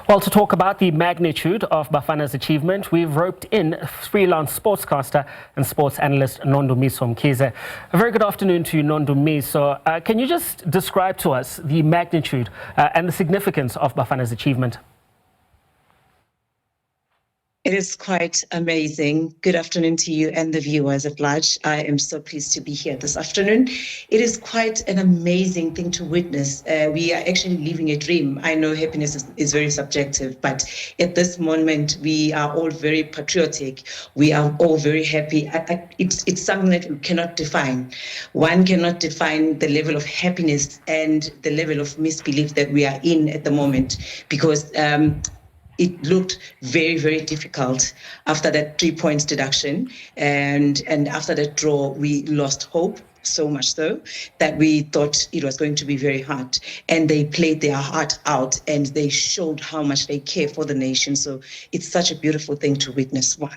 Well, to talk about the magnitude of Bafana's achievement, we've roped in freelance sportscaster and sports analyst Nondumiso Mkhize. A very good afternoon to you, Nondumiso. Can you just describe to us the magnitude and the significance of Bafana's achievement? It is quite amazing. Good afternoon to you and the viewers at large. I am so pleased to be here this afternoon. It is quite an amazing thing to witness. We are actually living a dream. I know happiness is very subjective, but at this moment, we are all very patriotic. We are all very happy. It's something that we cannot define. One cannot define the level of happiness and the level of misbelief that we are in at the moment, because it looked very, very difficult after that 3 points deduction. And after that draw, we lost hope, so much so that we thought it was going to be very hard. And they played their heart out and they showed how much they care for the nation. So it's such a beautiful thing to witness. One.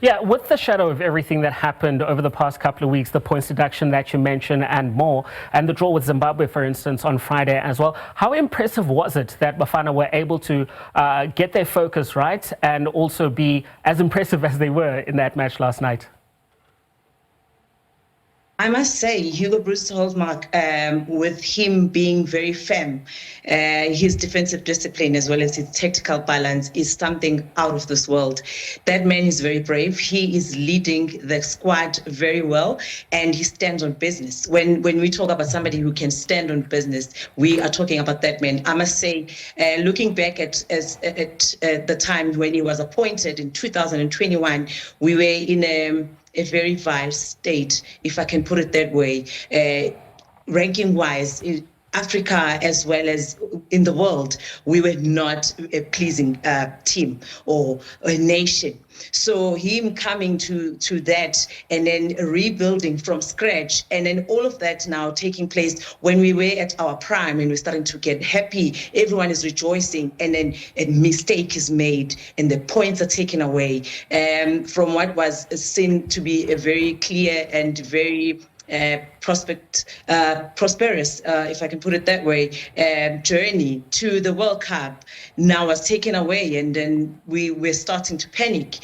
Yeah, with the shadow of everything that happened over the past couple of weeks, the points deduction that you mentioned and more, and the draw with Zimbabwe, for instance, on Friday as well, how impressive was it that Bafana were able to get their focus right and also be as impressive as they were in that match last night? I must say, Hugo Broos hallmark, with him being very firm, his defensive discipline as well as his tactical balance is something out of this world. That man is very brave. He is leading the squad very well, and he stands on business. When we talk about somebody who can stand on business, we are talking about that man. I must say, looking back at the time when he was appointed in 2021, we were in a very vile state, if I can put it that way, ranking-wise. In Africa as well as in the world, we were not a pleasing team or a nation. So him coming to that and then rebuilding from scratch, and then all of that now taking place when we were at our prime and we're starting to get happy, everyone is rejoicing, and then a mistake is made and the points are taken away from what was seen to be a very clear and very prosperous, if I can put it that way, journey to the World Cup now was taken away. And then we're starting to panic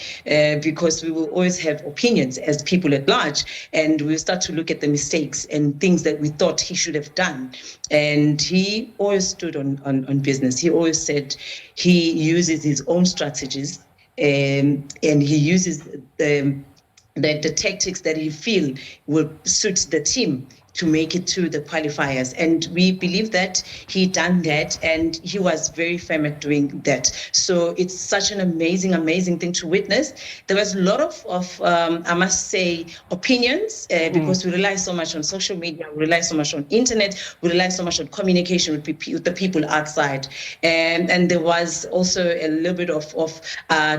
because we will always have opinions as people at large, and we'll start to look at the mistakes and things that we thought he should have done. And he always stood on business. He always said he uses his own strategies, and he uses the tactics that he feel will suit the team to make it to the qualifiers. And we believe that he done that, and he was very firm at doing that. So it's such an amazing thing to witness. There was a lot of I must say, opinions, because we rely so much on social media, we rely so much on internet, we rely so much on communication with the people outside. And there was also a little bit of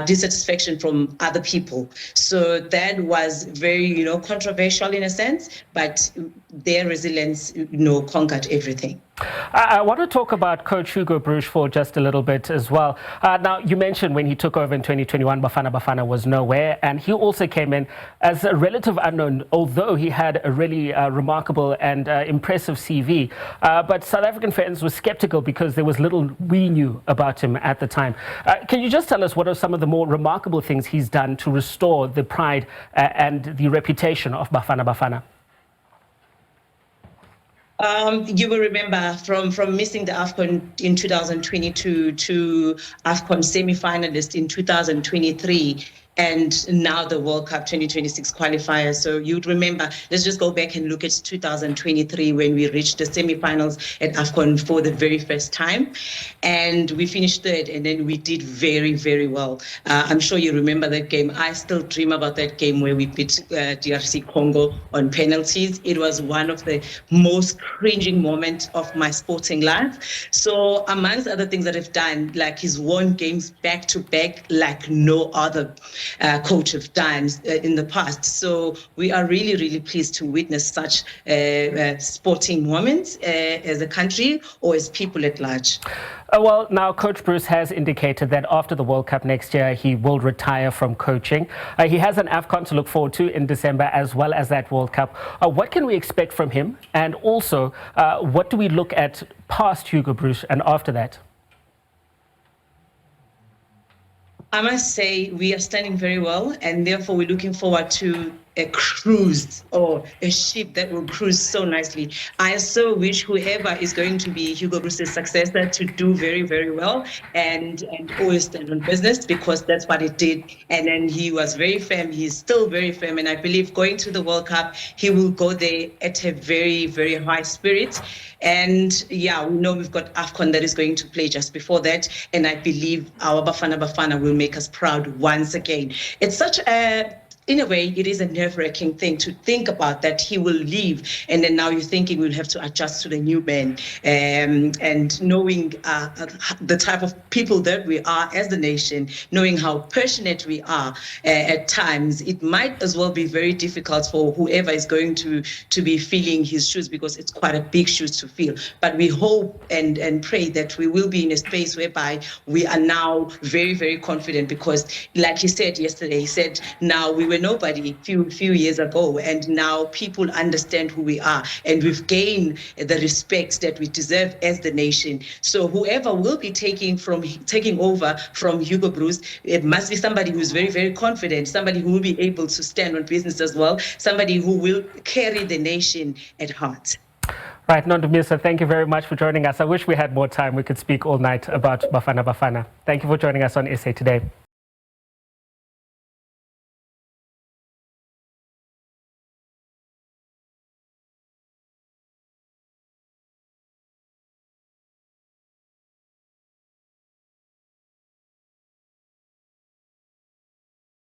dissatisfaction from other people. So that was very, controversial in a sense, but their resilience, conquered everything. I want to talk about Coach Hugo Broos for just a little bit as well. Now, you mentioned when he took over in 2021, Bafana Bafana was nowhere, and he also came in as a relative unknown, although he had a really remarkable and impressive CV. But South African fans were skeptical because there was little we knew about him at the time. Can you just tell us what are some of the more remarkable things he's done to restore the pride and the reputation of Bafana Bafana? You will remember from missing the AFCON in 2022 to AFCON semi-finalist in 2023, and now the World Cup 2026 qualifier. So you'd remember, let's just go back and look at 2023 when we reached the semi-finals at AFCON for the very first time. And we finished third, and then we did very, very well. I'm sure you remember that game. I still dream about that game where we beat DRC Congo on penalties. It was one of the most cringing moments of my sporting life. So amongst other things that I've done, like he's won games back to back like no other coach have done in the past. So we are really, really pleased to witness such sporting moments as a country or as people at large. Well, now Coach Broos has indicated that after the World Cup next year, he will retire from coaching. He has an AFCON to look forward to in December, as well as that World Cup. What can we expect from him? And also, what do we look at past Hugo Broos and after that? I must say we are standing very well, and therefore we're looking forward to a cruise or a ship that will cruise so nicely. I so wish whoever is going to be Hugo Bruce's successor to do very, very well and always stand on business, because that's what it did. And then he was very firm. He's still very firm. And I believe going to the World Cup, he will go there at a very, very high spirit. And yeah, we know we've got AFCON that is going to play just before that. And I believe our Bafana Bafana will make us proud once again. It's such a in a way, it is a nerve-wracking thing to think about, that he will leave, and then now you're thinking we'll have to adjust to the new man. And knowing the type of people that we are as the nation, knowing how passionate we are at times, it might as well be very difficult for whoever is going to be filling his shoes, because it's quite a big shoes to fill. But we hope and pray that we will be in a space whereby we are now very, very confident, because like he said yesterday, he said, now we were nobody few years ago, and now people understand who we are, and we've gained the respect that we deserve as the nation. So whoever will be taking over from Hugo Bruce, it must be somebody who's very, very confident, somebody who will be able to stand on business as well, somebody who will carry the nation at heart. Right, Nondumiso, thank you very much for joining us. I wish we had more time. We could speak all night about Bafana Bafana. Thank you for joining us on SA Today.